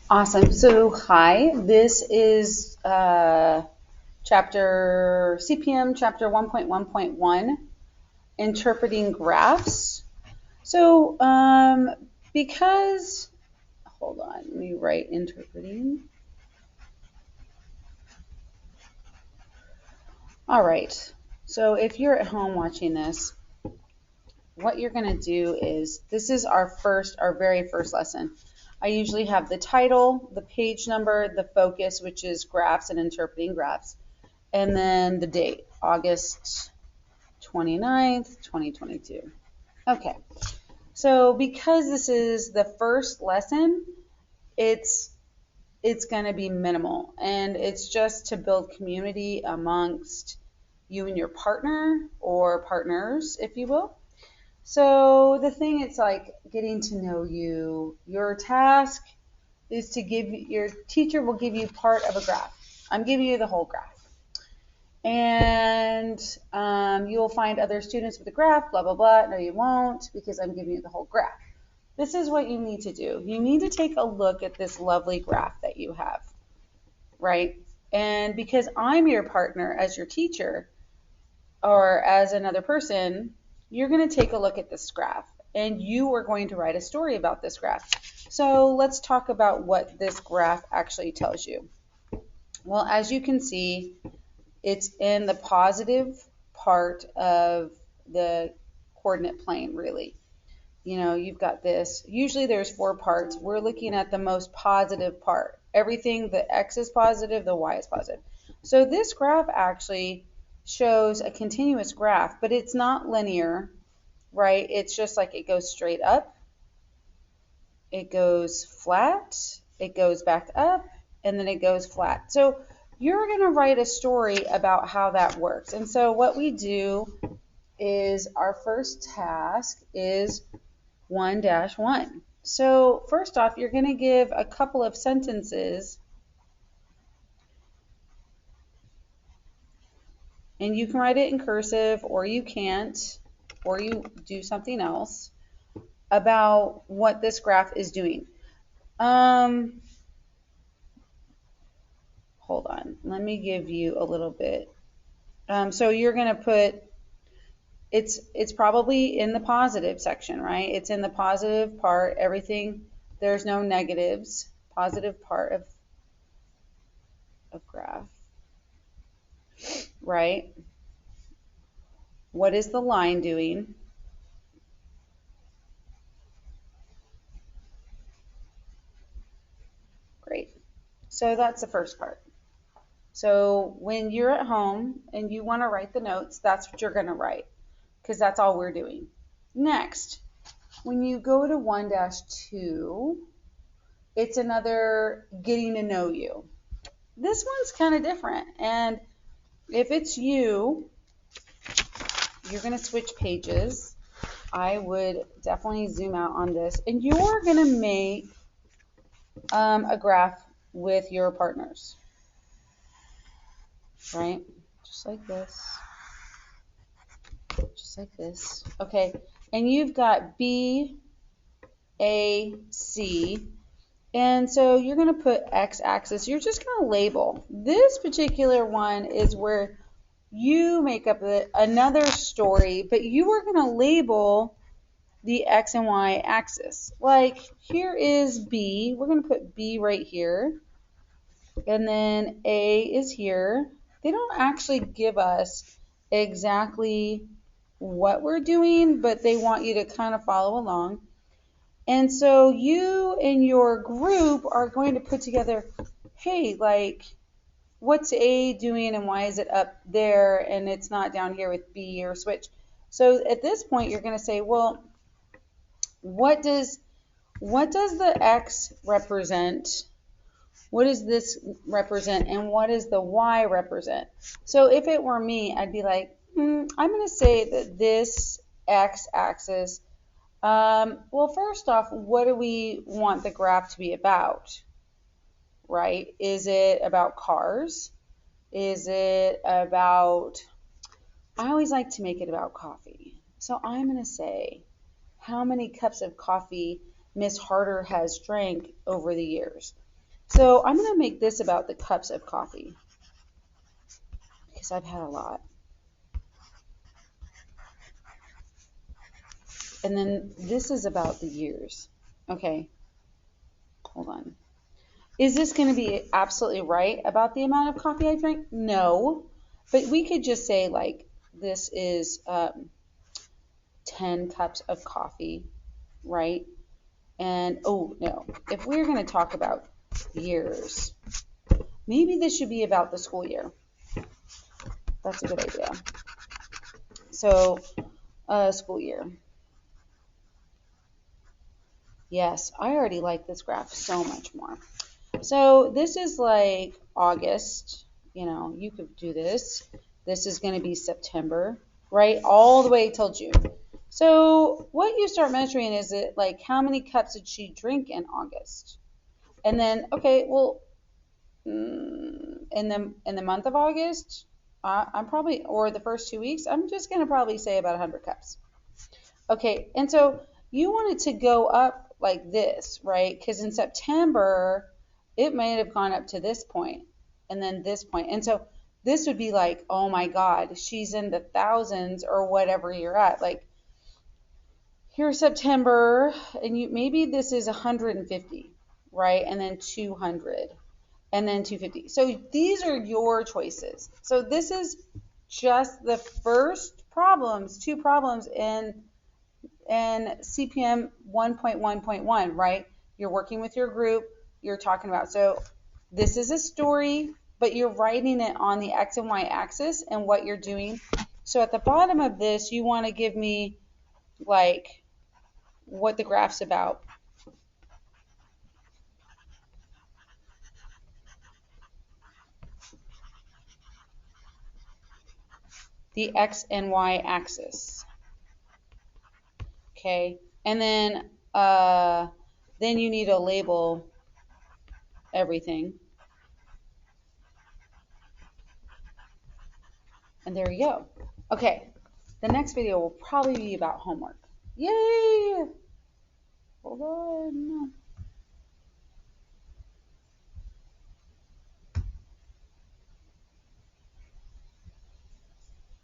Awesome. So, hi, this is chapter CPM, chapter 1.1.1, interpreting graphs. So, because, hold on, let me write interpreting. All right. So, if you're at home watching this, what you're going to do is this is our very first lesson. I usually have the title, the page number, the focus, which is graphs and interpreting graphs, and then the date, August 29th, 2022. Okay, so because this is the first lesson, it's it's going to be minimal, and it's just to build community amongst you and your partner or partners, if you will. So the thing, it's like getting to know you. Your task is to give your teacher will give you part of a graph. I'm giving you the whole graph. And you'll find other students with a graph, blah, blah, blah. No, you won't, because I'm giving you the whole graph. This is what you need to do. You need to take a look at this lovely graph that you have, right? And because I'm your partner as your teacher or as another person, you're going to take a look at this graph and you are going to write a story about this graph. So let's talk about what this graph actually tells you. Well, as you can see, it's in the positive part of the coordinate plane, really. You know, you've got this. Usually there's four parts. We're looking at the most positive part. Everything, the x is positive, the y is positive. So this graph actually shows a continuous graph, but it's not linear, right? It's just like it goes straight up, it goes flat, it goes back up, and then it goes flat. So you're going to write a story about how that works. And so what we do is our first task is 1-1. So first off, you're going to give a couple of sentences, and you can write it in cursive or you can't, or you do something else about what this graph is doing. Hold on, let me give you a little bit. So you're going to put, it's probably in the positive section, right? It's in the positive part, everything, there's no negatives, positive part of graph, right? What is the line doing? Great. So that's the first part. So when you're at home and you want to write the notes, that's what you're going to write, because that's all we're doing. Next, when you go to 1-2, it's another getting to know you. This one's kind of different. And if it's you, you're going to switch pages. I would definitely zoom out on this. And you're going to make a graph with your partners, right? Just like this. Just like this. Okay. And you've got B, A, C. And so you're going to put x-axis. You're just going to label. This particular one is where you make up another story, but you are going to label the x and y axis. Like here is B. We're going to put B right here. And then A is here. They don't actually give us exactly what we're doing, but they want you to kind of follow along. And so you and your group are going to put together, hey, like, what's A doing and why is it up there and it's not down here with B, or switch. So at this point, you're going to say, well, what does the X represent? What does this represent? And what does the Y represent? So if it were me, I'd be like, I'm going to say that this X axis, well, first off, what do we want the graph to be about, right? Is it about cars? Is it about, I always like to make it about coffee. So I'm going to say how many cups of coffee Miss Harder has drank over the years. So I'm going to make this about the cups of coffee because I've had a lot. And then this is about the years. Okay, hold on. Is this going to be absolutely right about the amount of coffee I drink? No. But we could just say, like, this is 10 cups of coffee, right? And, oh, no. If we're going to talk about years, maybe this should be about the school year. That's a good idea. So, school year. Yes, I already like this graph so much more. So this is like August, you could do this. This is going to be September, right? All the way till June. So what you start measuring is it like how many cups did she drink in August? And then, okay, well, in the month of August, I'm probably, or the first 2 weeks, I'm just going to probably say about 100 cups. Okay, and so you want it to go up like this, right? Because in September, it may have gone up to this point and then this point. And so this would be like, oh my God, she's in the thousands or whatever you're at. Like here's September, and maybe this is 150, right? And then 200, and then 250. So these are your choices. So this is just the first two problems in CPM 1.1.1, right? You're working with your group, you're talking about, so this is a story, but you're writing it on the X and Y axis and what you're doing. So at the bottom of this, you want to give me like what the graph's about. The X and Y axis. Okay, and then you need to label everything. And there you go. Okay, the next video will probably be about homework. Yay! Hold on.